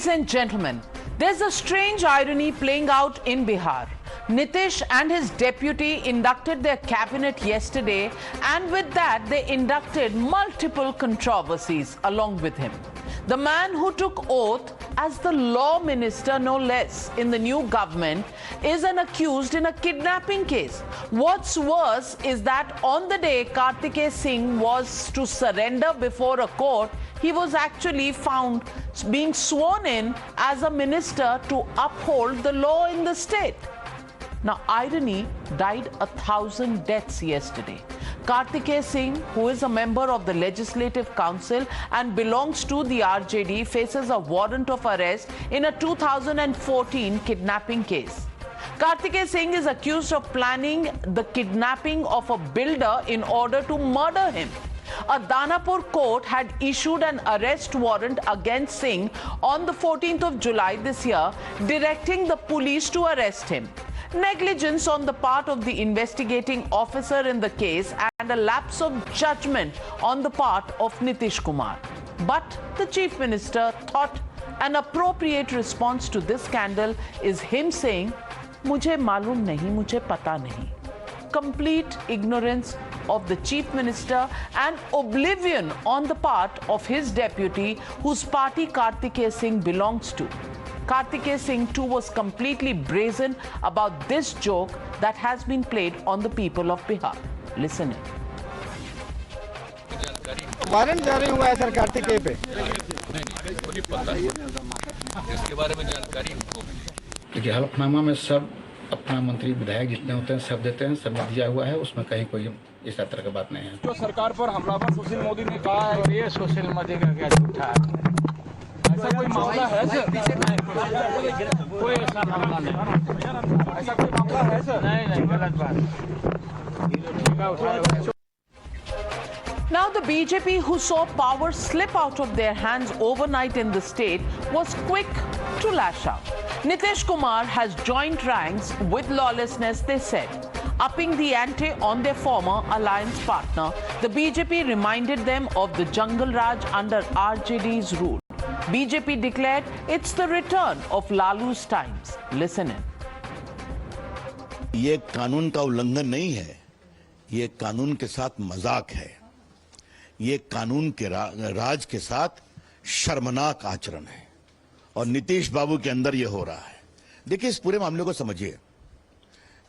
Ladies and gentlemen, there's a strange irony playing out in Bihar. Nitish and his deputy inducted their cabinet yesterday, and with that they inducted multiple controversies along with him. The man who took oath as the law minister, no less, in the new government is an accused in a kidnapping case. What's worse is that on the day Kartikey Singh was to surrender before a court, he was actually found being sworn in as a minister to uphold the law in the state. Now, irony died 1,000 deaths yesterday. Kartikey Singh, who is a member of the Legislative Council and belongs to the RJD, faces a warrant of arrest in a 2014 kidnapping case. Kartikey Singh is accused of planning the kidnapping of a builder in order to murder him. A Danapur court had issued an arrest warrant against Singh on the 14th of July this year, directing the police to arrest him. Negligence on the part of the investigating officer in the case and a lapse of judgment on the part of Nitish Kumar. But the Chief Minister thought an appropriate response to this scandal is him saying, "Mujhe malum nahi, mujhe pata nahi." Complete ignorance of the Chief Minister and oblivion on the part of his deputy, whose party Kartikey Singh belongs to. Kartikey Singh too was completely brazen about this joke that has been played on the people of Bihar. Listen in. Warrant जारी हुआ है sir Kartikeya पे। इसके बारे में जानकारी देखिए, हलफनामा में सब अपना मंत्री विधायक जितने होते हैं सब देते हैं, सब दिया हुआ है, उसमें कहीं कोई इस तरह की बात नहीं है। जो सरकार पर हमलावर सुशील मोदी ने कहा है, ये सुशील मोदी का क्या झूठा है? ऐसा कोई मामला है सर? कोई ऐसा मामला नहीं। ऐसा कोई मामला है सर? नहीं, गलत बात। Now, the BJP, who saw power slip out of their hands overnight in the state, was quick to lash out. Nitish Kumar has joined ranks with lawlessness, they said. Upping the ante on their former alliance partner, the BJP reminded them of the Jungle Raj under RJD's rule. BJP declared it's the return of Lalu's times. Listen in. ये कानून का उल्लंघन नहीं है, ये कानून के साथ मजाक है, ये कानून के राज के साथ शर्मनाक आचरण है और नीतीश बाबू के अंदर ये हो रहा है। देखिए, इस पूरे मामले को समझिए।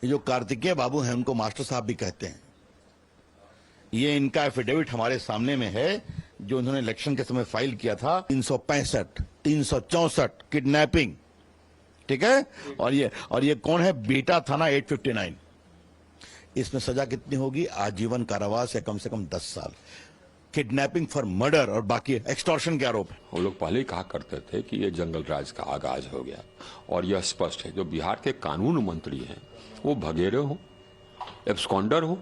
ये जो कार्तिकेय बाबू हैं, उनको मास्टर साहब भी कहते हैं। ये इनका एफिडेविट हमारे सामने में है, जो उन्होंने इलेक्शन के समय फाइल किया था। 365, 364 किडनैपिंग, ठीक है। और ये कौन है? बीटा थाना 859। इसमें सजा कितनी होगी? आजीवन कारावास या कम से कम 10 साल। किडनैपिंग फॉर मर्डर और बाकी एक्सटॉर्शन के आरोप है। हम लोग पहले ही कहा करते थे कि ये जंगल राज का आगाज हो गया, और यह स्पष्ट है। जो बिहार के कानून मंत्री हैं, वो भगेरे हो, एब्सकॉन्डर हो,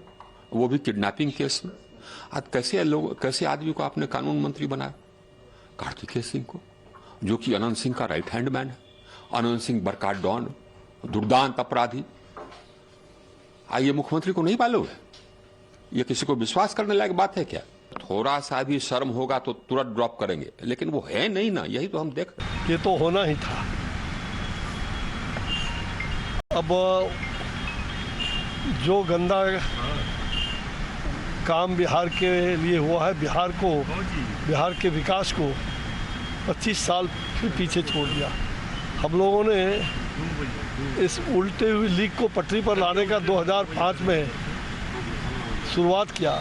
वो भी किडनैपिंग केस में। आज कैसे आदमी को आपने कानून मंत्री बनाया? कार्तिकेय सिंह को, जो कि अनंत सिंह का राइट हैंड मैन है। अनंत सिंह बरकात डॉन, दुर्दांत अपराधी। आइए, मुख्यमंत्री को नहीं मालूम है? ये किसी को विश्वास करने लायक बात है क्या? थोड़ा सा भी शर्म होगा तो तुरंत ड्रॉप करेंगे, लेकिन वो है नहीं ना। यही तो हम देख रहे हैं। ये तो होना ही था। अब जो गंदा काम बिहार के लिए हुआ है, बिहार के विकास को 25 साल फिर पीछे छोड़ दिया। हम लोगों ने इस उल्टे हुई लीग को पटरी पर लाने का 2005 में शुरुआत किया।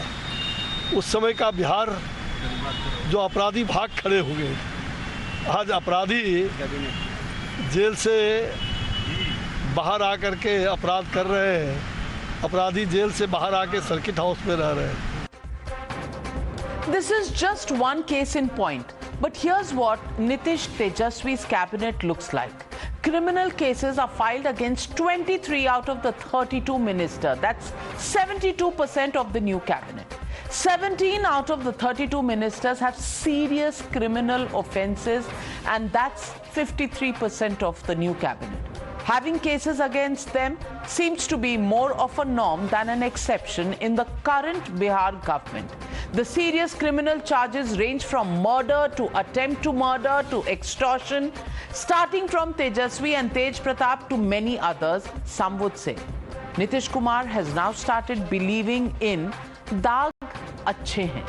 उस समय का बिहार, जो अपराधी भाग खड़े हो गए, आज अपराधी जेल से बाहर आकर के अपराध कर रहे हैं। अपराधी जेल से बाहर आके सर्किट हाउस में रह रहे हैं। This is just one case in point, but here's what Nitish Tejaswi's cabinet looks like. Criminal cases are filed against 23 out of the 32 ministers. That's 72% of the new cabinet. 17 out of the 32 ministers have serious criminal offences, and that's 53% of the new cabinet. Having cases against them seems to be more of a norm than an exception in the current Bihar government. The serious criminal charges range from murder to attempt to murder to extortion, starting from Tejasvi and Tej Pratap to many others, some would say. Nitish Kumar has now started believing in daag achhe hain.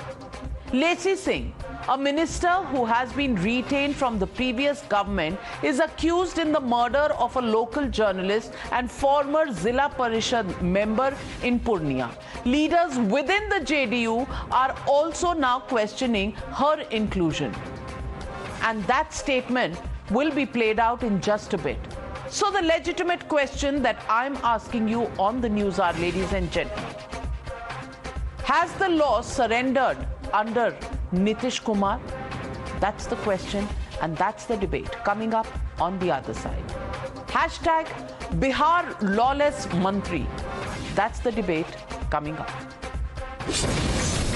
Lacy Singh, a minister who has been retained from the previous government, is accused in the murder of a local journalist and former Zilla Parishad member in Purnia. Leaders within the JDU are also now questioning her inclusion. And that statement will be played out in just a bit. So the legitimate question that I'm asking you on the NewsHour, ladies and gentlemen, has the law surrendered under Nitish Kumar? That's the question, and that's the debate coming up on the other side. Hashtag Bihar Lawless Mantri. That's the debate coming up.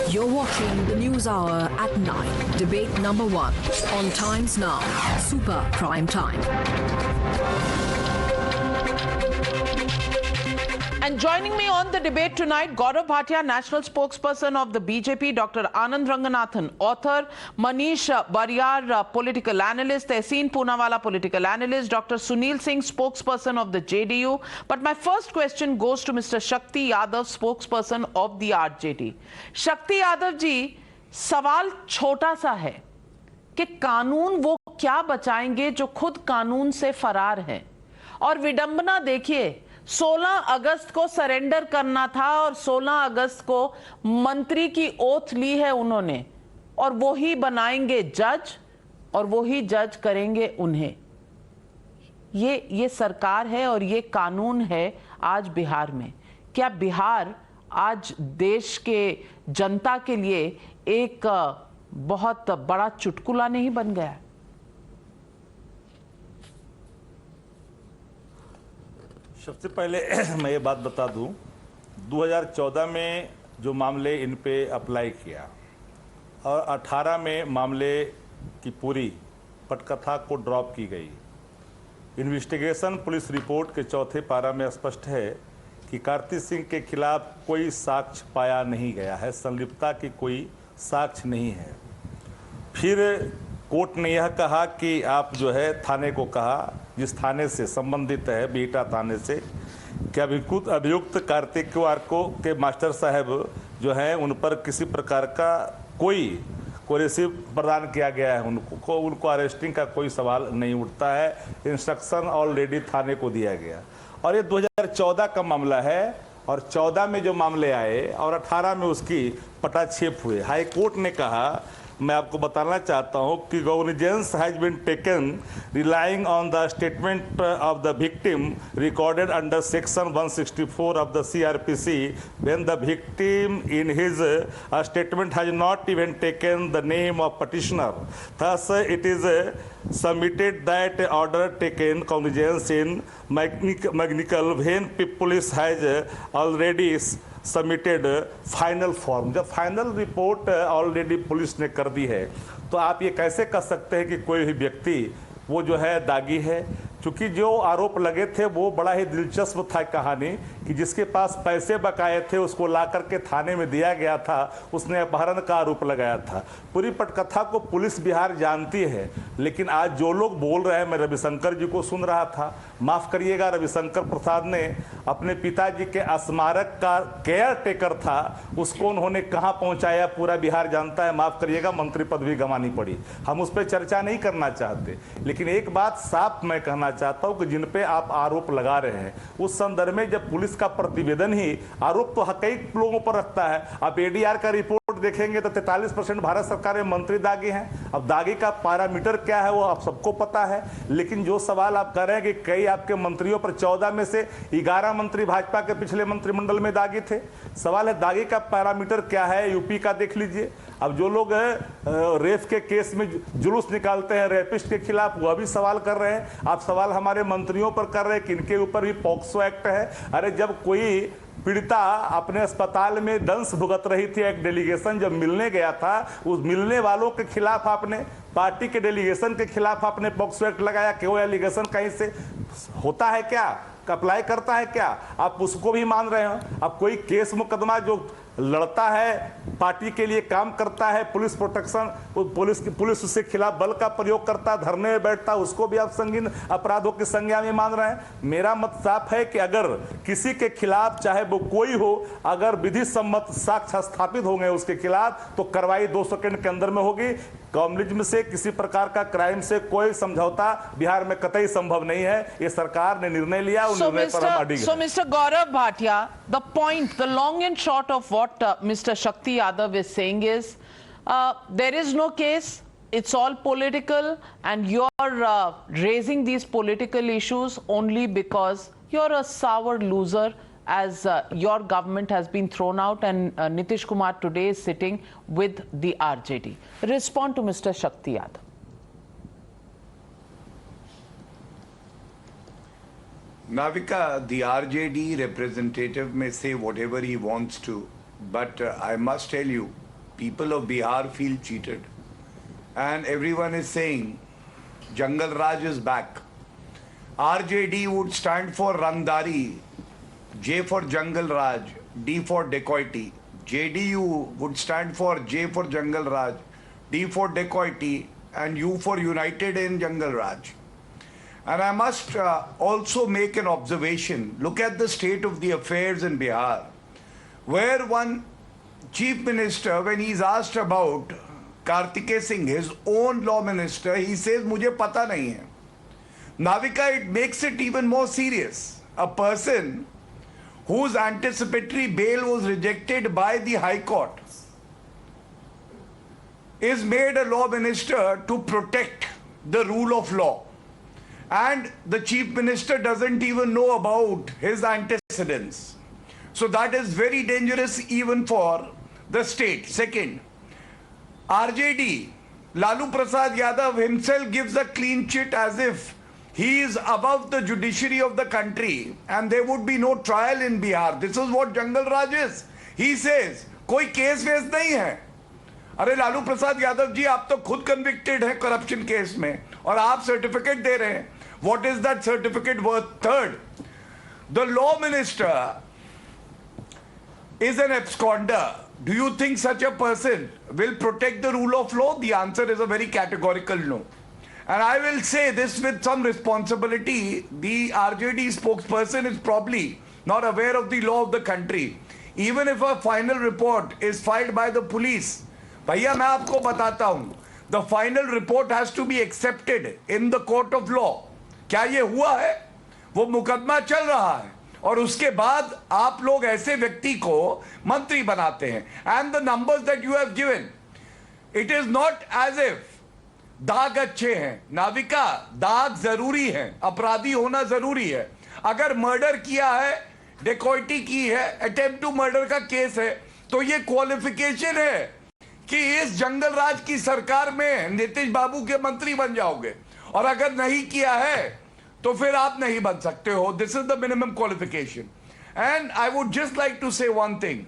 You're watching the NewsHour at 9. Debate number 1 on Times Now, Super Prime Time. And joining me on the debate tonight, Gaurav Bhatia, national spokesperson of the BJP, Dr. Anand Ranganathan, author, Manish Bariyar, political analyst, Tehseen Poonawala, political analyst, Dr. Sunil Singh, spokesperson of the JDU. But my first question goes to Mr. Shakti Yadav, spokesperson of the RJD. Shakti Yadav ji, सवाल छोटा सा है कि कानून वो क्या बचाएंगे जो खुद कानून से फरार हैं। और विडंबना देखिए, 16 अगस्त को सरेंडर करना था और 16 अगस्त को मंत्री की ओथ ली है उन्होंने, और वो ही बनाएंगे जज और वो ही जज करेंगे उन्हें। ये सरकार है और ये कानून है आज बिहार में। क्या बिहार आज देश के जनता के लिए एक बहुत बड़ा चुटकुला नहीं बन गया? सबसे पहले मैं ये बात बता दूं, 2014 में जो मामले इन पे अप्लाई किया और 18 में मामले की पूरी पटकथा को ड्रॉप की गई। इन्वेस्टिगेशन पुलिस रिपोर्ट के चौथे पारा में स्पष्ट है कि कार्तिक सिंह के खिलाफ कोई साक्ष्य पाया नहीं गया है, संलिप्तता की कोई साक्ष्य नहीं है। फिर कोर्ट ने यह कहा कि आप जो है थाने को कहा, जिस थाने से संबंधित है बीटा थाने से, कि अभियुक्त कार्तिकेय के मास्टर साहब जो हैं उन पर किसी प्रकार का कोई कोरेसिव प्रदान किया गया है, उनको अरेस्टिंग का कोई सवाल नहीं उठता है। इंस्ट्रक्शन ऑलरेडी थाने को दिया गया और ये 2014 का मामला है और 14 में जो मामले आए और 18 में उसकी पटाक्षेप हुए। हाई कोर्ट ने कहा, मैं आपको बताना चाहता हूं कि cognizance has been taken relying on the statement of the victim recorded under section 164 of the CRPC when the victim in his statement has not even taken the name of petitioner. Thus it is submitted that order taken cognizance in Magnical when police has already submitted final form. जब final report already police ने कर दी है तो आप ये कैसे कह सकते हैं कि कोई भी व्यक्ति वो जो है दागी है? क्योंकि जो आरोप लगे थे वो बड़ा ही दिलचस्प था कहानी कि जिसके पास पैसे बकाए थे उसको ला करके थाने में दिया गया था, उसने अपहरण का आरोप लगाया था। पूरी पटकथा को पुलिस बिहार जानती है, लेकिन आज जो लोग बोल रहे हैं, मैं रविशंकर जी को सुन रहा था, माफ़ करिएगा, रविशंकर प्रसाद ने अपने पिताजी के स्मारक का केयर टेकर था, उसको उन्होंने कहाँ पहुँचाया पूरा बिहार जानता है। माफ़ करिएगा, मंत्री पद भी गंवानी पड़ी। हम उस पर चर्चा नहीं करना चाहते, लेकिन एक बात साफ मैं कहना चाहता हूं कि जिन पे आप आरोप लगा रहे हैं उस संदर्भ में जब पुलिस का प्रतिवेदन ही आरोप तो कई लोगों पर रखता है। आप ADR का रिपोर्ट देखेंगे तो 43% भारत सरकार में मंत्री दागी हैं। अब दागी का पैरामीटर क्या है वो आप सबको पता है, लेकिन जो सवाल आप कर रहे हैं कि कई आपके मंत्रियों पर 14 में से 11 मंत्री भाजपा के पिछले मंत्रिमंडल में दागी थे। सवाल है दागी का पैरामीटर क्या है, यूपी का देख लीजिए। अब जो लोग रेप के केस में जुलूस निकालते हैं रेपिस्ट के खिलाफ, वो भी सवाल कर रहे हैं। आप सवाल हमारे मंत्रियों पर कर रहे हैं कि इनके ऊपर भी पॉक्सो एक्ट है। अरे जब कोई पीड़िता अपने अस्पताल में दंश भुगत रही थी, एक डेलीगेशन जब मिलने गया था, उस मिलने वालों के खिलाफ आपने, पार्टी के डेलीगेशन के खिलाफ आपने पॉक्सो एक्ट लगाया कि वो एलिगेशन कहीं से होता है क्या, अप्लाई करता है क्या? आप उसको भी मान रहे हो। अब कोई केस मुकदमा जो लड़ता है, पार्टी के लिए काम करता है, पुलिस प्रोटेक्शन, पुलिस उसके खिलाफ बल का प्रयोग करता है, धरने में बैठता है, उसको भी आप संगीन अपराधों की संज्ञा में मान रहे हैं। मेरा मत साफ है कि अगर किसी के खिलाफ, चाहे वो कोई हो, अगर विधि सम्मत साक्ष्य स्थापित होंगे उसके खिलाफ, तो कार्रवाई 2 सेकंड के अंदर में होगी। कम्युनिज्म से, किसी प्रकार का क्राइम से कोई समझौता बिहार में कतई संभव नहीं है। ये सरकार ने निर्णय लिया, उस निर्णय पर हम अडिग हैं। So Mr. Gaurav Bhatia, the point, the long and short of what Mr. Shakti Yadav is saying is, there is no case, it's all political, and you're raising these political issues only because you're a sour loser, as your government has been thrown out, and Nitish Kumar today is sitting with the RJD. Respond to Mr. Shakti Yadav. Navika, the RJD representative may say whatever he wants to, but I must tell you, people of Bihar feel cheated. And everyone is saying, Jungle Raj is back. RJD would stand for Rangdari, J for Jungle Raj, D for dacoity. JDU would stand for J for Jungle Raj, D for dacoity, and U for United in Jungle Raj. And I must also make an observation. Look at the state of the affairs in Bihar, where one chief minister, when he's asked about Kartikey Singh, his own law minister, he says, "Mujhe pata nahi hai." Navika, it makes it even more serious. A person whose anticipatory bail was rejected by the High Court is made a law minister to protect the rule of law. And the chief minister doesn't even know about his antecedents. So that is very dangerous even for the state. Second, RJD, Lalu Prasad Yadav himself gives a clean chit as if he is above the judiciary of the country and there would be no trial in Bihar. This is what Jungle Raj is. He says, कोई case वेस नहीं है। अरे लालू प्रसाद यादव जी, आप तो खुद convicted हैं corruption case में और आप सर्टिफिकेट दे रहे हैं। What is that certificate worth? Third, the law minister is an absconder. Do you think such a person will protect the rule of law? The answer is a very categorical no. And I will say this with some responsibility. The RJD spokesperson is probably not aware of the law of the country. Even if a final report is filed by the police, भैया मैं आपको बताता हूं, the final report has to be accepted in the court of law. क्या ये हुआ है? वो मुकदमा चल रहा है और उसके बाद आप लोग ऐसे व्यक्ति को मंत्री बनाते हैं. And the numbers that you have given, it is not as if दाग अच्छे हैं. नाविका, दाग जरूरी है, अपराधी होना जरूरी है. अगर मर्डर किया है, डेकोइटी की है, अटेम्प्ट टू मर्डर का केस है, तो ये क्वालिफिकेशन है कि इस जंगल राज की सरकार में नीतीश बाबू के मंत्री बन जाओगे. और अगर नहीं किया है तो फिर आप नहीं बन सकते हो. This is the minimum qualification. And I would just like to say one thing.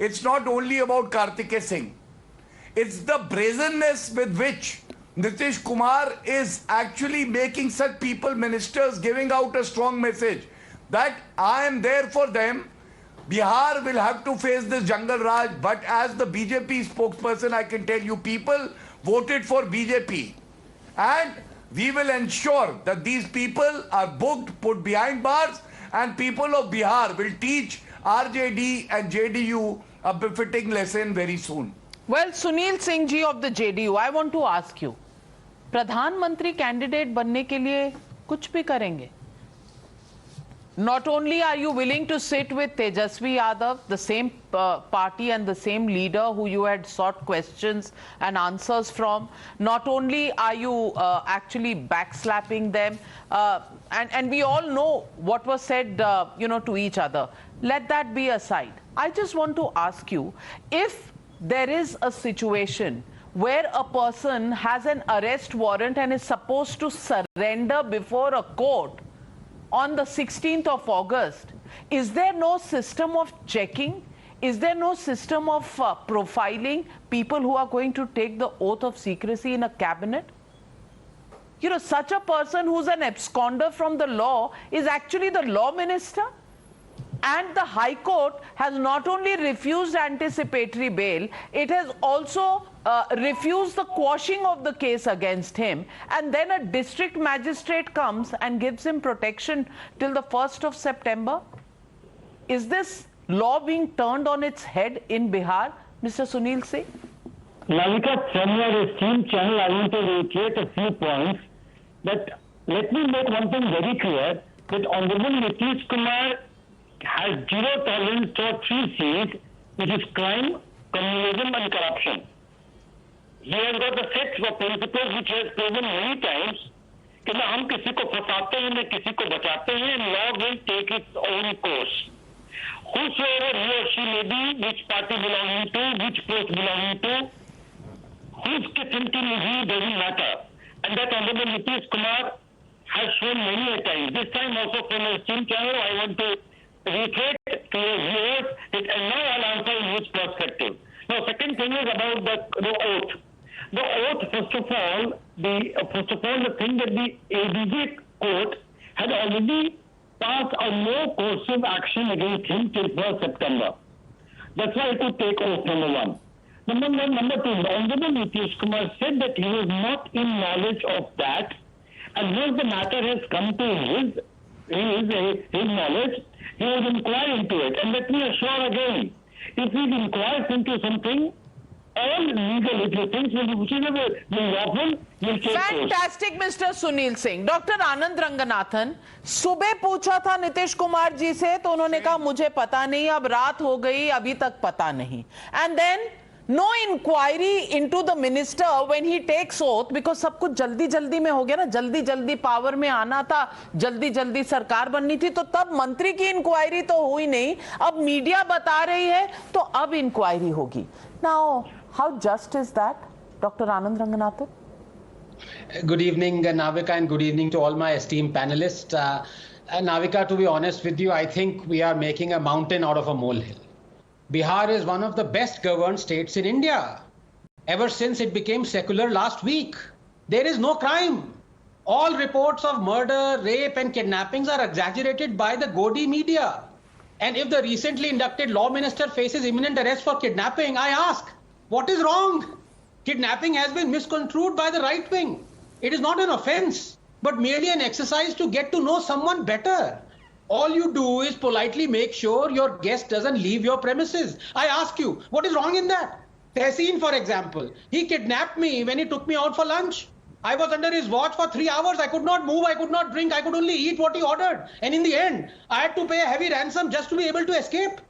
It's not only about Kartikeya Singh. It's the brazenness with which Nitish Kumar is actually making such people ministers, giving out a strong message that I am there for them. Bihar will have to face this Jungle Raj, but as the BJP spokesperson, I can tell you people voted for BJP. And we will ensure that these people are booked, put behind bars, and people of Bihar will teach RJD and JDU a befitting lesson very soon. Well, Sunil Singh ji of the JDU, I want to ask you, प्रधानमंत्री candidate बनने के लिए कुछ भी करेंगे? Not only are you willing to sit with Tejasvi Yadav, the same party and the same leader who you had sought questions and answers from, not only are you actually backslapping them, and we all know what was said, to each other. Let that be aside. I just want to ask you, if there is a situation where a person has an arrest warrant and is supposed to surrender before a court on the 16th of August, is there no system of checking? Is there no system of profiling people who are going to take the oath of secrecy in a cabinet? Such a person who's an absconder from the law is actually the law minister. And the High Court has not only refused anticipatory bail, it has also refused the quashing of the case against him. And then a district magistrate comes and gives him protection till the 1st of September. Is this law being turned on its head in Bihar, Mr. Sunil Singh? Navika, from your esteemed channel, I want to reiterate a few points. That let me make one thing very clear, that Honorable Nikhil Kumar has zero tolerance for 3 C's, which is crime, communism and corruption. He has got the sets of principles which he has proven many times कि ना हम किसी को फंसाते हैं ना किसी को बचाते हैं, law will take its own course. Whosoever he or she may be, which party belonging to, which post belonging to, whose thinking is he, doesn't matter. And that Honorable Nikhil Kumar has shown many a time. This time also from a esteemed channel, I want to reiterate to your viewers that and now I'll answer in which perspective. Now, second thing is about the oath. The oath, first of all, the thing that the ADJ court had already passed a no coercive action against him till 1st September. That's why it would take oath, number one. Number two, the Honorable Nikhil Kumar said that he was not in knowledge of that, and once the matter has come to his knowledge, he will inquire into it. And let me assure again, if he inquires into something, all legal things whichever will lawful will take course. Fantastic, Mr. Sunil Singh. Dr. Anand Ranganathan, सुबह पूछा था नीतीश कुमार जी से तो उन्होंने कहा मुझे पता नहीं, अब रात हो गई अभी तक पता नहीं. And then no inquiry into the minister when he takes oath, because सब कुछ जल्दी जल्दी में हो गया ना, जल्दी जल्दी पावर में आना था, जल्दी जल्दी सरकार बननी थी, तो तब मंत्री की इंक्वायरी तो हुई नहीं. अब मीडिया बता रही है तो अब इंक्वायरी होगी. Now, how just is that, Dr. Anand Ranganathan? Good evening, Navika, and good evening to all my esteemed panelists. Navika, to be honest with you, I think we are making a mountain out of a molehill. Bihar is one of the best governed states in India. Ever since it became secular last week, there is no crime. All reports of murder, rape and kidnappings are exaggerated by the gaudy media. And if the recently inducted law minister faces imminent arrest for kidnapping, I ask, what is wrong? Kidnapping has been misconstrued by the right wing. It is not an offense, but merely an exercise to get to know someone better. All you do is politely make sure your guest doesn't leave your premises. I ask you, what is wrong in that? Tehseen, for example, he kidnapped me when he took me out for lunch. I was under his watch for 3 hours. I could not move, I could not drink, I could only eat what he ordered. And in the end, I had to pay a heavy ransom just to be able to escape.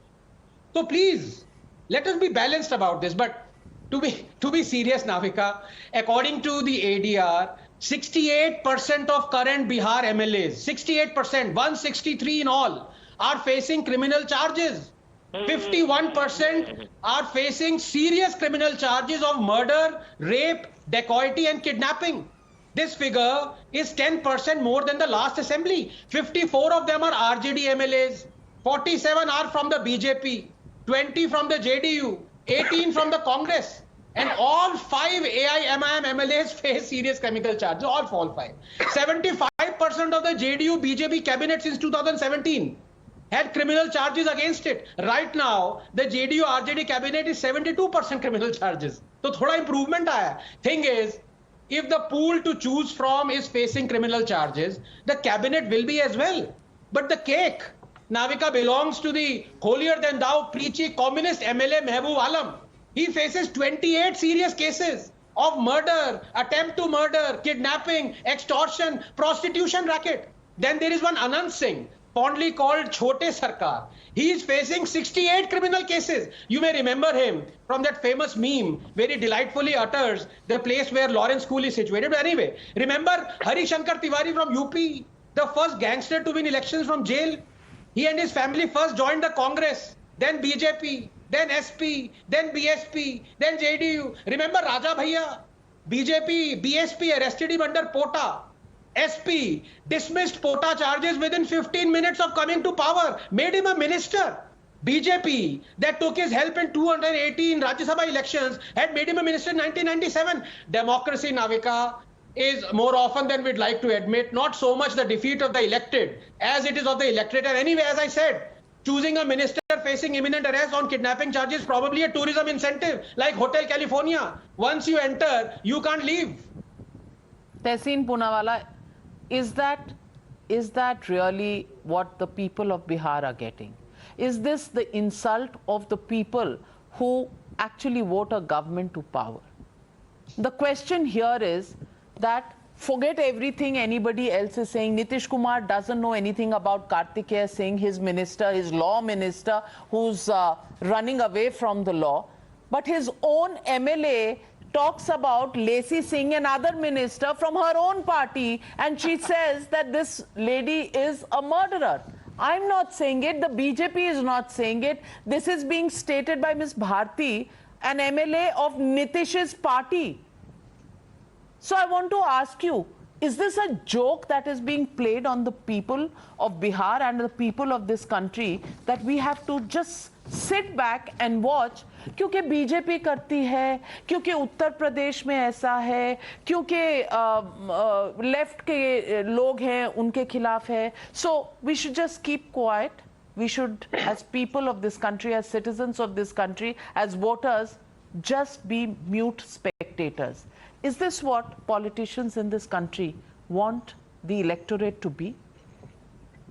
So please, let us be balanced about this. But to be serious, Navika, according to the ADR, 68% of current Bihar MLAs, 68%, 163 in all, are facing criminal charges. 51% are facing serious criminal charges of murder, rape, dacoity and kidnapping. This figure is 10% more than the last assembly. 54 of them are RJD MLAs, 47 are from the BJP, 20 from the JDU, 18 from the Congress. And all 5 AIMIM MLAs face serious criminal charges, all 5. 75% of the JDU BJP cabinet since 2017 had criminal charges against it. Right now, the JDU-RJD cabinet is 72% criminal charges. So thoda improvement aaya. Thing is, if the pool to choose from is facing criminal charges, the cabinet will be as well. But the cake, Navika, belongs to the holier than thou preachy communist MLA Mehboob Alam. He faces 28 serious cases of murder, attempt to murder, kidnapping, extortion, prostitution racket. Then there is one Anand Singh, fondly called Chote Sarkar. He is facing 68 criminal cases. You may remember him from that famous meme where he delightfully utters the place where Lawrence School is situated. But anyway, remember Hari Shankar Tiwari from UP, the first gangster to win elections from jail? He and his family first joined the Congress, then BJP, then SP, then BSP, then JDU. Remember Raja Bhaiya? BJP, BSP arrested him under Pota. SP dismissed Pota charges within 15 minutes of coming to power, made him a minister. BJP, that took his help in 218 Rajya Sabha elections, had made him a minister in 1997. Democracy, Navika, is more often than we'd like to admit, not so much the defeat of the elected as it is of the electorate. And anyway, as I said, choosing a minister facing imminent arrest on kidnapping charges, probably a tourism incentive like Hotel California. Once you enter, you can't leave. Tehseen Poonawalla, is that really what the people of Bihar are getting? Is this the insult of the people who actually vote a government to power? The question here is that forget everything anybody else is saying. Nitish Kumar doesn't know anything about Kartikeya Singh, his minister, his law minister, who's running away from the law. But his own MLA talks about Lacy Singh, another minister from her own party, and she says that this lady is a murderer. I'm not saying it, the BJP is not saying it. This is being stated by Ms. Bharti, an MLA of Nitish's party. So I want to ask you, is this a joke that is being played on the people of Bihar and the people of this country, that we have to just sit back and watch? क्योंकि BJP करती है, क्योंकि उत्तर प्रदेश में ऐसा है, क्योंकि left के लोग हैं उनके खिलाफ है. So we should just keep quiet. We should, as people of this country, as citizens of this country, as voters, just be mute spectators. Is this what politicians in this country want the electorate to be?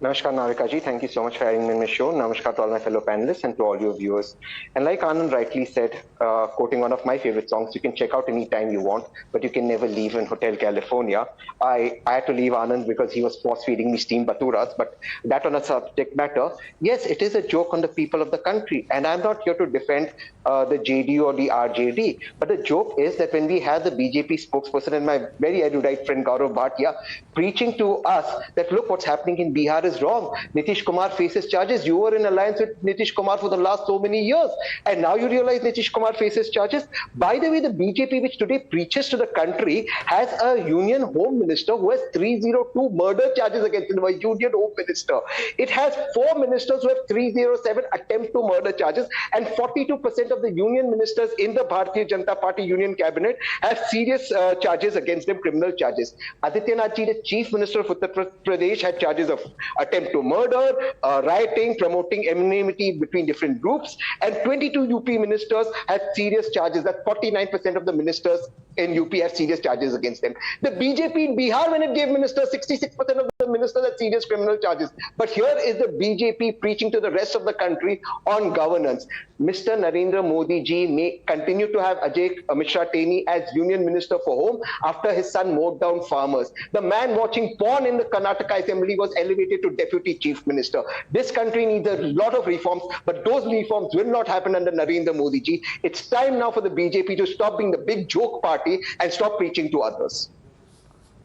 Namaskar, Navika ji. Thank you so much for having me on the show. Namaskar to all my fellow panelists and to all your viewers. And like Anand rightly said, quoting one of my favorite songs, you can check out anytime you want, but you can never leave in Hotel California. I had to leave Anand because he was force-feeding me steamed baturas, but that on a subject matter. Yes, it is a joke on the people of the country, and I'm not here to defend the JDU or the RJD, but the joke is that when we have the BJP spokesperson and my very erudite friend Gaurav Bhatia preaching to us that look what's happening in Bihar is wrong. Nitish Kumar faces charges. You were in alliance with Nitish Kumar for the last so many years, and now you realize Nitish Kumar faces charges. By the way, the BJP, which today preaches to the country, has a union home minister who has 302 murder charges against him, a union home minister. It has 4 ministers who have 307 attempt to murder charges, and 42% of the union ministers in the Bharatiya Janata Party union cabinet have serious charges against them, criminal charges. Adityanath ji, the chief minister of Uttar Pradesh, had charges of attempt to murder, rioting, promoting enmity between different groups, and 22 UP ministers had serious charges. That 49% of the ministers in UP have serious charges against them. The BJP in Bihar, when it gave ministers, 66% of the ministers had serious criminal charges. But here is the BJP preaching to the rest of the country on governance. Mr. Narendra Modi ji may continue to have Ajay Mishra Teni as Union Minister for Home after his son mowed down farmers. The man watching porn in the Karnataka Assembly was elevated to Deputy Chief Minister. This country needs a lot of reforms, but those reforms will not happen under Narendra Modi ji. It's time now for the BJP to stop being the big joke party and stop preaching to others.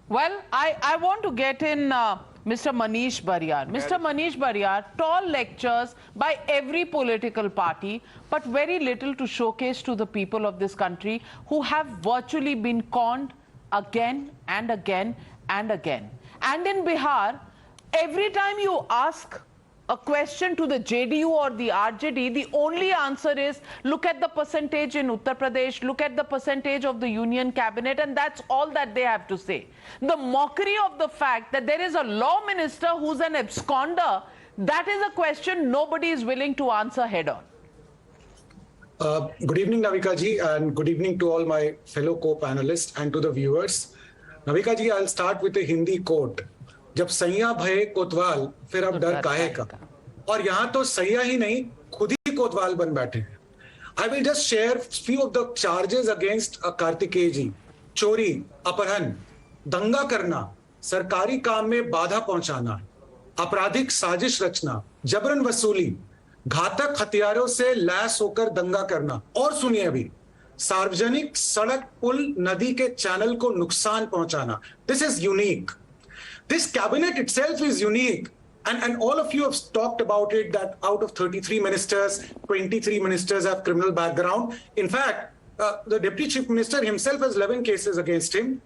Well, I want to get in Mr. Manish Bariyar. Mr. Manish Bariyar, tall lectures by every political party, but very little to showcase to the people of this country who have virtually been conned again and again and again. And in Bihar, every time you ask a question to the JDU or the RJD, the only answer is, look at the percentage in Uttar Pradesh, look at the percentage of the union cabinet, and that's all that they have to say. The mockery of the fact that there is a law minister who's an absconder, that is a question nobody is willing to answer head on. Good evening, Navika ji, and good evening to all my fellow co-panelists and to the viewers. Navika ji, I'll start with a Hindi quote. जब सैया भये कोतवाल फिर अब डर काहे का. और यहाँ तो सैया ही नहीं, खुद ही कोतवाल बन बैठे हैं. I will just share few of the charges against Kartikeya जी. चोरी, अपहरण, दंगा करना, सरकारी काम में बाधा पहुंचाना, आपराधिक साजिश रचना, जबरन वसूली, घातक हथियारों से लैस होकर दंगा करना. और सुनिए अभी, सार्वजनिक सड़क, पुल, नदी के चैनल को नुकसान पहुंचाना. This is unique. This cabinet itself is unique, and all of you have talked about it, that out of 33 ministers, 23 ministers have criminal background. In fact, the Deputy Chief Minister himself has 11 cases against him.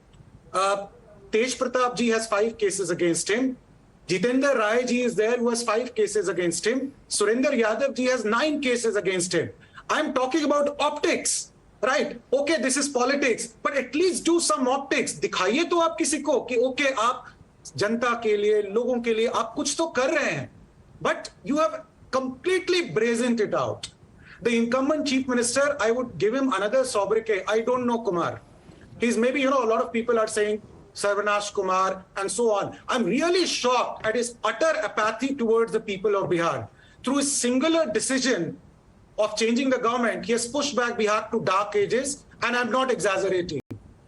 Tej Pratap ji has 5 cases against him. Jitendra Rai ji is there, who has 5 cases against him. Surinder Yadav ji has 9 cases against him. I'm talking about optics, right? Okay, this is politics, but at least do some optics. दिखाइए तो आप किसी को कि okay, आप जनता के लिए, लोगों के लिए आप कुछ तो कर रहे हैं. But you have completely brazened it out. The incumbent chief minister, I would give him another sobriquet. I don't know Kumar. He's maybe, a lot of people are saying Sarvanash Kumar and so on. I'm really shocked at his utter apathy towards the people of Bihar. Through his singular decision of changing the government, he has pushed back Bihar to dark ages, and I'm not exaggerating.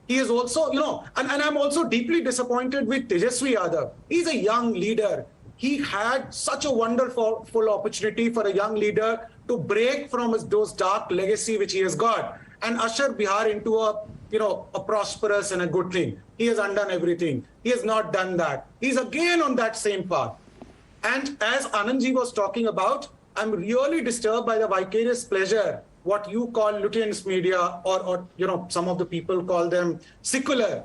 He is also, and I'm also deeply disappointed with Tejasvi Yadav. He's a young leader. He had such a wonderful opportunity for a young leader to break from those dark legacy which he has got and usher Bihar into a prosperous and a good thing. He has undone everything. He has not done that. He's again on that same path. And as Anandji was talking about, I'm really disturbed by the vicarious pleasure, what you call Lutyens media or some of the people call them secular.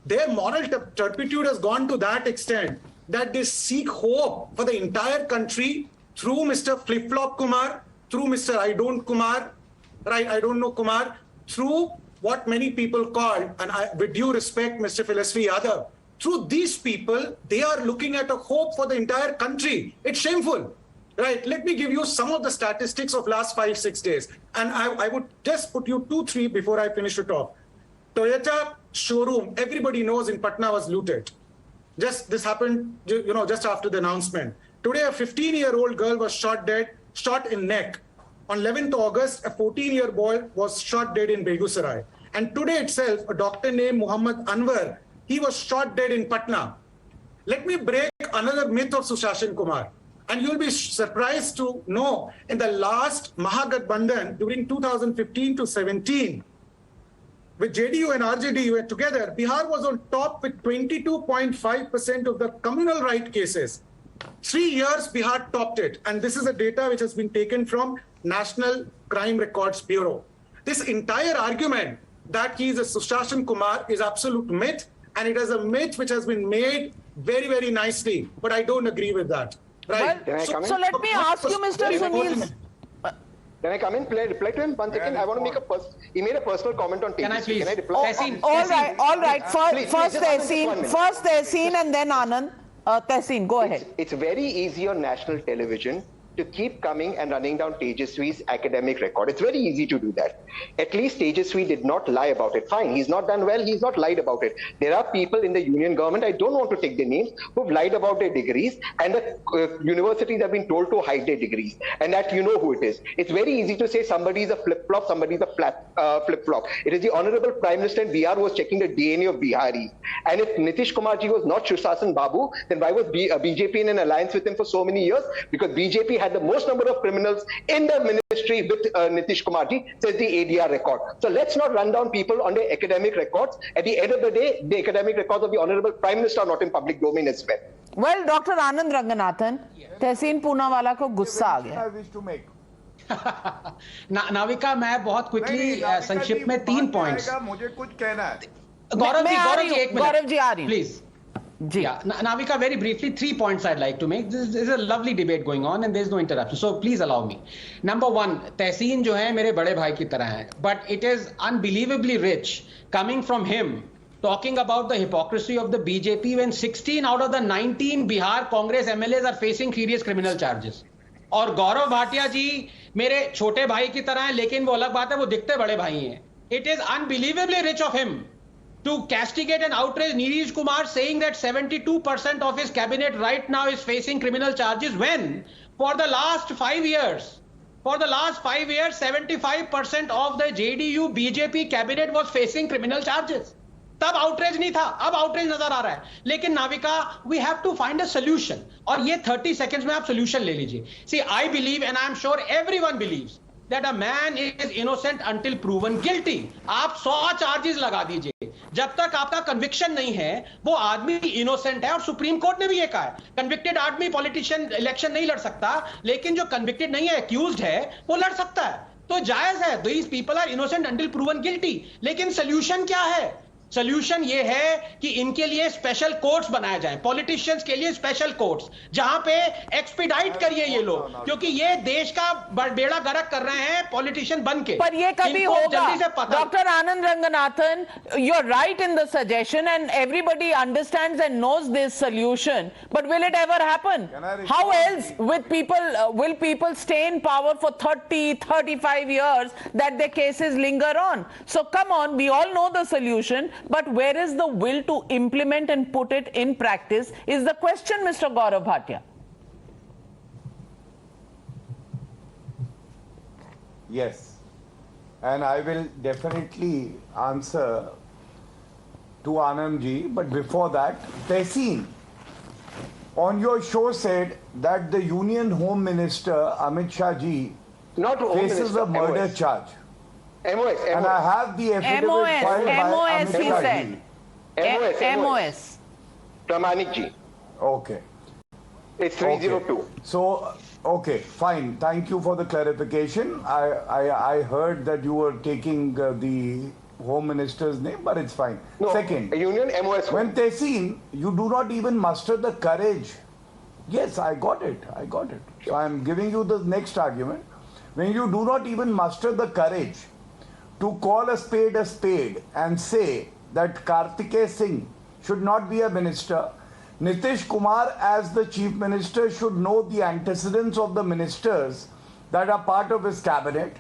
Their moral turpitude has gone to that extent that they seek hope for the entire country through Mr. Flip-Flop Kumar, through Mr. I don't know Kumar, through what many people call, and with due respect, Mr. Tejasvi Yadav, through these people, they are looking at a hope for the entire country. It's shameful, right? Let me give you some of the statistics of last 5-6 days. And I would just put you 2-3 before I finish it off. Toyota showroom, everybody knows in Patna was looted. This happened, just after the announcement. Today, a 15-year-old girl was shot dead, shot in neck. On 11th August, a 14-year boy was shot dead in Begusarai. And today itself, a doctor named Muhammad Anwar, he was shot dead in Patna. Let me break another myth of Sushashan Kumar. And you'll be surprised to know, in the last Mahagathbandhan during 2015 to 17, with JDU and RJD together, Bihar was on top with 22.5% of the communal right cases. 3 years, Bihar topped it. And this is a data which has been taken from National Crime Records Bureau. This entire argument that he is a Sushashan Kumar is absolute myth, and it is a myth which has been made very, very nicely. But I don't agree with that. Right? Well, so let me ask you, Mr. Sunil. Can I come in? Reply to him 1 second. I want to make he made a personal comment on Can I please? Can I reply? All right. First Tehseen and then Anand. Tehseen, go ahead. It's very easy on national television to keep coming and running down Tejasvi's academic record. It's very easy to do that. At least Tejasvi did not lie about it. Fine, he's not done well, he's not lied about it. There are people in the union government, I don't want to take their names, who've lied about their degrees, and the universities have been told to hide their degrees, and that you know who it is. It's very easy to say somebody is a flip-flop, somebody is a flip-flop. It is the Honorable Prime Minister in Bihar who was checking the DNA of Biharis. And if Nitish Kumar ji was not Sushashan Babu, then why was BJP in an alliance with him for so many years? Because BJP had the most number of criminals in the ministry with Nitish Kumar ji, says the ADR record. So let's not run down people on their academic records. At the end of the day, the academic records of the Honorable Prime Minister are not in public domain as well. Well, Dr. Anand Ranganathan, Tehseen Poonawala को गुस्सा आ गया. I wish to make. Navika, मैं बहुत quickly संक्षिप्त में 3 points. मुझे कुछ कहना है. गौरव जी, एक मिनट. गौरव जी आ रही. Please. Yeah, Navika, very briefly, 3 points I'd like to make. This is a lovely debate going on and there's no interruption. So please allow me. Number 1, Tehseen जो है मेरे बड़े भाई की तरह है. But it is unbelievably rich coming from him talking about the hypocrisy of the BJP when 16 out of the 19 Bihar Congress MLAs are facing serious criminal charges. और गौरव भाटिया जी मेरे छोटे भाई की तरह हैं, लेकिन वो अलग बात है, वो दिखते बड़े भाई हैं. It is unbelievably rich of him to castigate and outrage Nitish Kumar, saying that 72% of his cabinet right now is facing criminal charges, when for the last 5 years, 75% of the JDU BJP cabinet was facing criminal charges. तब outrage नहीं था, अब outrage नजर आ रहा है. लेकिन Navika, we have to find a solution. और ये 30 seconds में आप solution ले लीजिए. See, I believe and I am sure everyone believes that a man is innocent until proven guilty. आप 100 charges लगा दीजिए, जब तक आपका conviction नहीं है, वो आदमी innocent है. और सुप्रीम कोर्ट ने भी ये कहा है, convicted आदमी politician election नहीं लड़ सकता, लेकिन जो convicted नहीं है, accused है, वो लड़ सकता है. तो जायज है. These people are innocent until proven guilty. लेकिन solution क्या है? सोल्यूशन ये है कि इनके लिए स्पेशल कोर्ट्स बनाए जाएं, पॉलिटिशियंस के लिए स्पेशल कोर्ट्स, जहां पे एक्सपीडाइट करिए ये लोग, क्योंकि ये देश का बेड़ा गर्क कर रहे हैं पॉलिटिशियन बन के। पर ये कभी होगा? Doctor Anand Ranganathan, you are right in the suggestion and everybody understands and knows this solution, but will it ever happen? How else with will people stay in power for 30-35 years that their cases linger on? So come on, we all know the solution, but where is the will to implement and put it in practice is the question, Mr. Gaurav Bhatia. Yes, and I will definitely answer to Anand ji, but before that, Tehseen on your show said that the Union Home Minister Amit Shah ji faces a murder charge. MOS. And I have the affidavit filed by MOS, he said. MOS. Pramanik ji. Okay. It's 302. Okay. So, okay, fine. Thank you for the clarification. I heard that you were taking the Home Minister's name, but it's fine. No, second, Union MOS. When Tehseen, you do not even muster the courage. Yes, I got it. So I am giving you the next argument. When you do not even muster the courage to call a spade and say that Kartikeya Singh should not be a minister, Nitish Kumar as the chief minister should know the antecedents of the ministers that are part of his cabinet.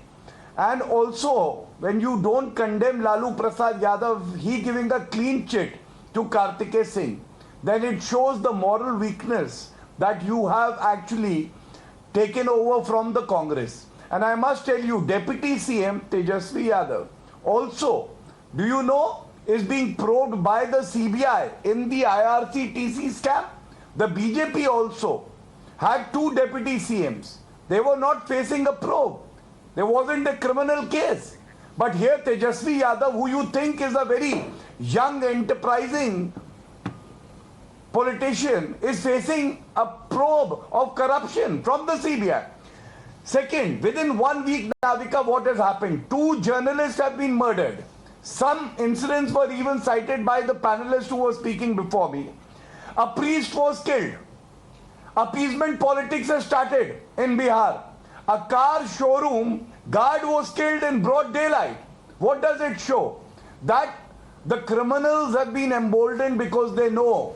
And also, when you don't condemn Lalu Prasad Yadav, he giving a clean chit to Kartikeya Singh, then it shows the moral weakness that you have actually taken over from the Congress. And I must tell you, Deputy CM Tejasvi Yadav also, do you know, is being probed by the CBI in the IRCTC scam. The BJP also had 2 deputy CMs. They were not facing a probe. There wasn't a criminal case. But here Tejasvi Yadav, who you think is a very young, enterprising politician, is facing a probe of corruption from the CBI. Second, within 1 week, Navika, what has happened? 2 journalists have been murdered. Some incidents were even cited by the panelists who were speaking before me. A priest was killed. Appeasement politics has started in Bihar. A car showroom guard was killed in broad daylight. What does it show? That the criminals have been emboldened because they know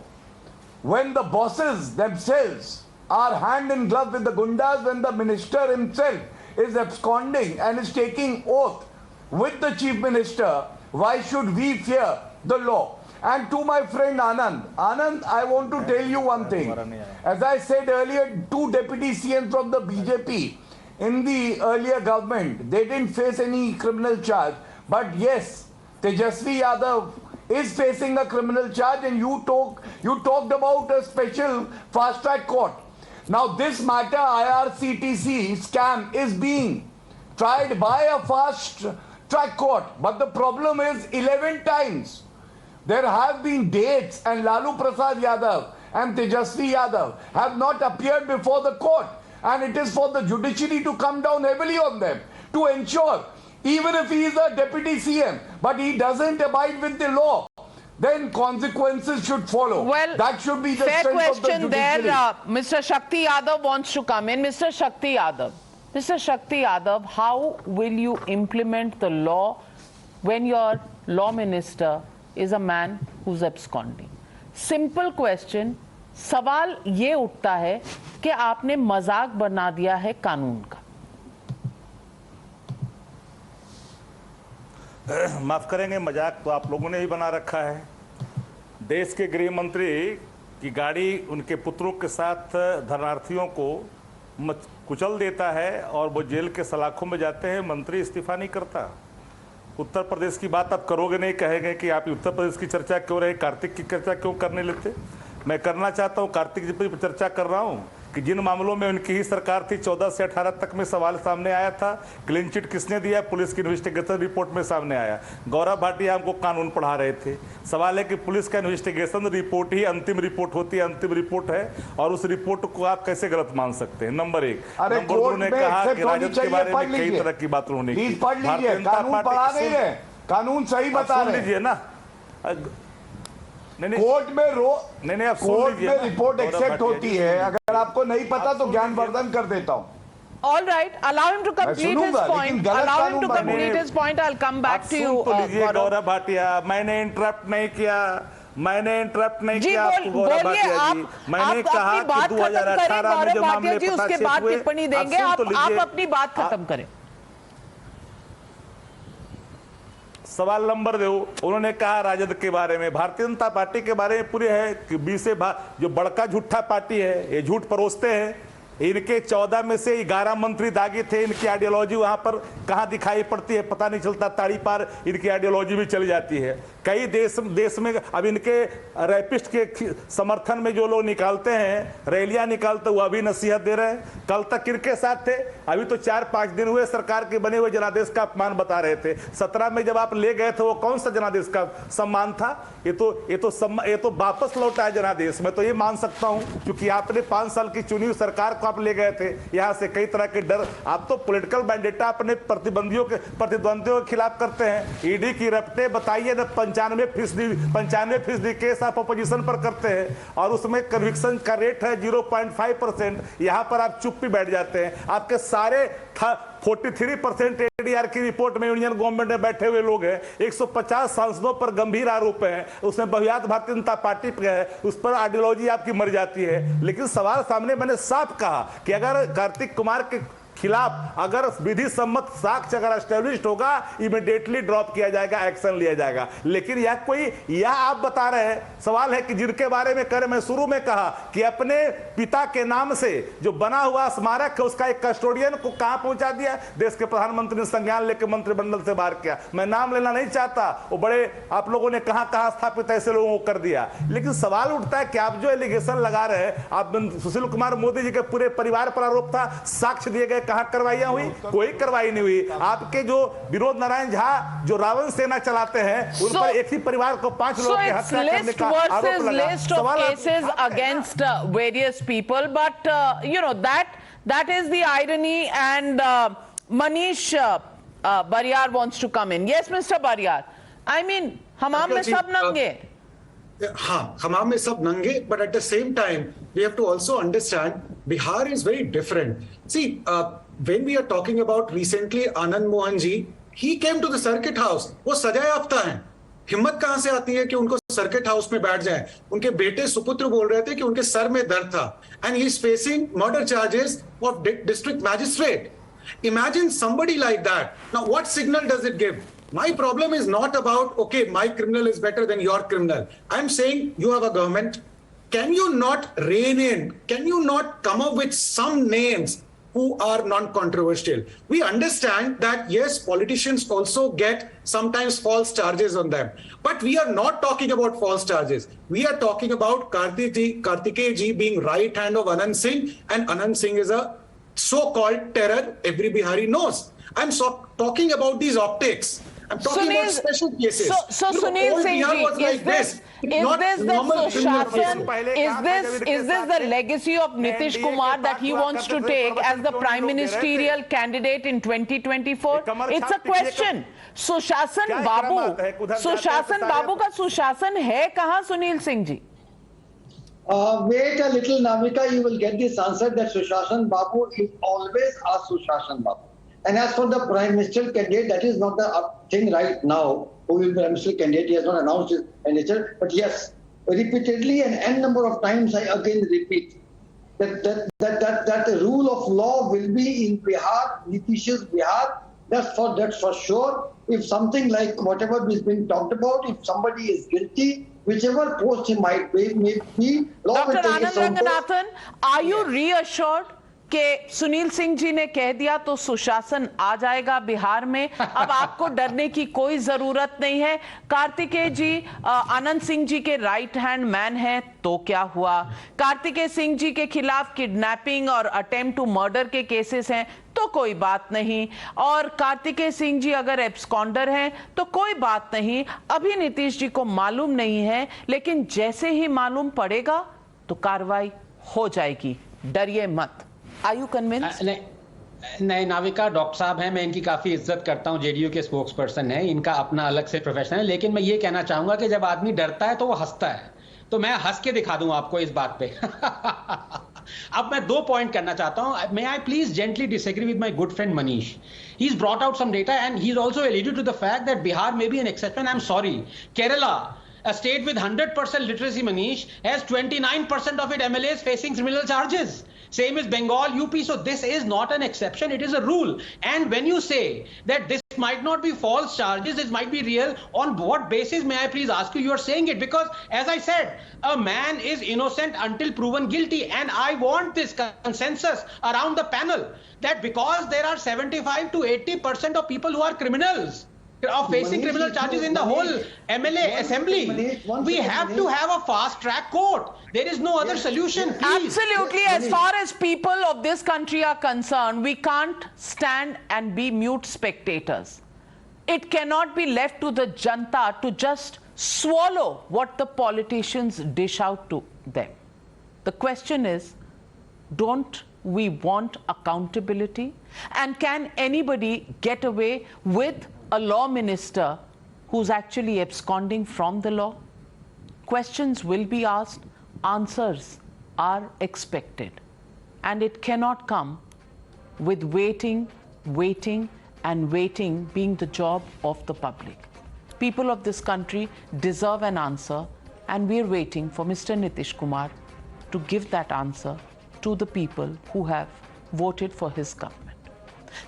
when the bosses themselves are hand in glove with the gundas, when the minister himself is absconding and is taking oath with the chief minister, why should we fear the law? And to my friend Anand, I want to tell you one thing. As I said earlier, 2 deputy CMs from the BJP in the earlier government, they didn't face any criminal charge. But yes, Tejasvi Yadav is facing a criminal charge, and you talked about a special fast-track court. Now this matter, IRCTC scam, is being tried by a fast-track court. But the problem is 11 times there have been dates, and Lalu Prasad Yadav and Tejasvi Yadav have not appeared before the court. And it is for the judiciary to come down heavily on them to ensure, even if he is a deputy CM, but he doesn't abide with the law, then consequences should follow. Well, that should be the fair strength question of the judiciary. there. Mr. Shakti Yadav wants to come in. Mr. Shakti Yadav, how will you implement the law when your law minister is a man who's absconding? Simple question. सवाल ये उठता है कि आपने मजाक बना दिया है कानून का। माफ करेंगे, मजाक तो आप लोगों ने ही बना रखा है। देश के गृह मंत्री की गाड़ी उनके पुत्रों के साथ धरनार्थियों को कुचल देता है और वो जेल के सलाखों में जाते हैं, मंत्री इस्तीफा नहीं करता। उत्तर प्रदेश की बात आप करोगे नहीं, कहेंगे कि आप उत्तर प्रदेश की चर्चा क्यों रहे, कार्तिक की चर्चा क्यों करने लेते। मैं करना चाहता हूं, कार्तिक जी पर चर्चा कर रहा हूं कि जिन मामलों में उनकी ही सरकार थी 14 से 18 तक में सवाल सामने आया था, क्लीन चिट किसने दिया, पुलिस की इन्वेस्टिगेशन रिपोर्ट में सामने आया। गौरव भाटिया हमको कानून पढ़ा रहे थे। सवाल है कि पुलिस का इन्वेस्टिगेशन रिपोर्ट ही अंतिम रिपोर्ट होती है, अंतिम रिपोर्ट है, और उस रिपोर्ट को आप कैसे गलत मान सकते हैं। नंबर 1। नंबर 2 ने कहा कि राजद के बारे में कई तरह की बात होने की। कानून सही बता रहे हैं ना, कोर्ट में कोर्ट में रिपोर्ट एक्सेप्ट होती है। अगर आपको नहीं पता तो ज्ञानवर्धन कर देता हूं। All right, allow him to complete his point. Allow him to complete his point. I'll come back to you. Gaurav Bhatia, मैंने इंटरप्ट नहीं किया, जी बोलिए आप। मैंने कहा कि 2018 में जो मामले जी उसके बाद टिप्पणी देंगे। आप अपनी बात खत्म करें। सवाल नंबर 2, उन्होंने कहा राजद के बारे में, भारतीय जनता पार्टी के बारे में पूरे है कि 20 जो बड़का झूठा पार्टी है, ये झूठ परोसते हैं। इनके 14 में से 11 मंत्री दागी थे। इनकी आइडियोलॉजी वहां पर कहां दिखाई पड़ती है पता नहीं चलता, ताड़ी पार इनकी आइडियोलॉजी भी चली जाती है। कई देश में अब इनके रैपिस्ट के समर्थन में जो लोग निकालते हैं, रैलियां निकालते, वो अभी नसीहत दे रहे हैं। कल तक किनके साथ थे? अभी तो 4-5 दिन हुए सरकार के बने हुए जनादेश का अपमान बता रहे थे। 17 में जब आप ले गए थे, वो कौन सा जनादेश का सम्मान था? ये तो वापस लौटा है जनादेश। मैं तो ये मान सकता हूं क्योंकि आपने 5 साल की चुनी हुई सरकार आप ले गए थे। यहां से कई तरह के डर, आप तो पॉलिटिकल मैंडेटा अपने प्रतिद्वंदियों के खिलाफ करते हैं। ईडी की रपटे बताइए ना, 95% केस आप अपोजिशन पर करते हैं और उसमें कन्विक्शन का रेट है 0.5%। यहां पर आप चुप भी बैठ जाते हैं। आपके सारे 43% एडीआर की रिपोर्ट में यूनियन गवर्नमेंट में बैठे हुए लोग हैं। 150 सांसदों पर गंभीर आरोप है, उसमें बहुयात भारतीय जनता पार्टी पे है, उस पर आइडियोलॉजी आपकी मर जाती है। लेकिन सवाल सामने मैंने साफ कहा कि अगर कार्तिक कुमार के खिलाफ अगर विधि सम्मत साक्ष्य अगर एस्टेब्लिश्ड होगा, इमीडिएटली ड्रॉप किया जाएगा, एक्शन लिया जाएगा। लेकिन यह आप बता रहे हैं, सवाल है कि जिनके बारे में मैं शुरू में कहा कि अपने पिता के नाम से जो बना हुआ स्मारक है उसका एक कस्टोडियन को कहां पहुंचा दिया? देश के प्रधानमंत्री ने संज्ञान लेकर मंत्रिमंडल से बाहर किया। मैं नाम लेना नहीं चाहता, वो बड़े आप लोगों ने कहां स्थापित ऐसे लोगों को कर दिया। लेकिन सवाल उठता है कि आप जो एलिगेशन लगा रहे हैं, आप सुशील कुमार मोदी जी के पूरे परिवार पर आरोप था, साक्ष्य दिए गए, कहां कार्रवाइयां हुई? कोई कार्रवाई नहीं हुई। आपके जो विनोद नारायण झा जो रावण सेना चलाते हैं, उन पर एक ही परिवार को 5 लोगों की हत्या करने का आरोप लगा। List of cases against various people, but you know that is the irony, and Manish Bariyar wants to come in. Yes, Mr. Bariyar. I mean, हमाम में सब नंगे। हाँ, हमाम में सब नंगे, but at the same time we have to also understand Bihar is very different. See, when we are talking about recently Anand Mohan ji, he came to the circuit house. वो सजा याफ्ता हैं। हिम्मत कहां से आती है कि उनको सर्किट हाउस में बैठ जाए? उनके बेटे सुपुत्र बोल रहे थे कि उनके सर में दर्द था, and he is facing murder charges of district magistrate. Imagine somebody like that. Now, what signal does it give? My problem is not about, okay, my criminal is better than your criminal. I'm saying you have a government. Can you not rein in? Can you not come up with some names who are non-controversial? We understand that, yes, politicians also get sometimes false charges on them. But we are not talking about false charges. We are talking about Kartikeya ji being right hand of Anand Singh, and Anand Singh is a so-called terror every Bihari knows. I'm talking about these optics. I'm talking about special cases. So Sunil Singh ji, is this the legacy of Nitish Kumar that he wants to take as the prime ministerial candidate in 2024? It's a question. सुशासन बाबू का सुशासन है कहाँ, Sunil Singh ji? Wait a little, Navika, you will get this answer that Sushashan Babu is always a Sushashan Babu. And as for the Prime Minister candidate, that is not the thing right now. Who will be Prime Minister candidate? He has not announced his candidature. But yes, repeatedly and n number of times, I again repeat that the rule of law will be in Bihar, Nitish's Bihar. That's for sure. If something like whatever is being talked about, if somebody is guilty, whichever post he might be, law will take its own course. Dr. Anand Ranganathan, are you reassured कि सुनील सिंह जी ने कह दिया तो सुशासन आ जाएगा बिहार में, अब आपको डरने की कोई जरूरत नहीं है? कार्तिकेय जी आनंद सिंह जी के राइट हैंड मैन हैं, तो क्या हुआ? कार्तिकेय सिंह जी के खिलाफ किडनैपिंग और अटेम्प्ट टू मर्डर के केसेस हैं, तो कोई बात नहीं। और कार्तिकेय सिंह जी अगर एब्सकॉन्डर हैं तो कोई बात नहीं। अभी नीतीश जी को मालूम नहीं है, लेकिन जैसे ही मालूम पड़ेगा तो कार्रवाई हो जाएगी, डरिए मत। Are you convinced? नहीं, नाविका डॉक्टर साहब हैं, मैं इनकी काफ़ी इज्जत करता हूं, जेडीयू के स्पोक्स पर्सन हैं, इनका अपना अलग से प्रोफेशन है, लेकिन मैं ये कहना चाहूंगा कि जब आदमी डरता है तो वो हंसता है, तो मैं हंस के दिखा दूं आपको इस बात पे। अब मैं 2 पॉइंट करना चाहता हूं। May I please gently disagree with my good friend Manish. He's brought out some data and he's also alluded to the fact that Bihar may be an exception. I'm sorry. Kerala, a state with 100% literacy, Manish, has 29% of its MLAs facing criminal charges. Same as Bengal, UP. So this is not an exception. It is a rule. And when you say that this might not be false charges, this might be real, on what basis, may I please ask you, you are saying it? Because as I said, a man is innocent until proven guilty. And I want this consensus around the panel that because there are 75 to 80% of people who are criminals, of facing criminal charges in the whole MLA assembly, we have to have a fast track court. There is no other solution. Please. Absolutely. As far as people of this country are concerned, we can't stand and be mute spectators. It cannot be left to the janta to just swallow what the politicians dish out to them. The question is, don't we want accountability? And can anybody get away with a law minister who's actually absconding from the law? Questions will be asked, answers are expected. And it cannot come with waiting and waiting being the job of the public. People of this country deserve an answer, and we're waiting for Mr. Nitish Kumar to give that answer to the people who have voted for his government.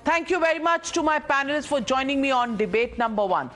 Thank you very much to my panelists for joining me on debate number 1.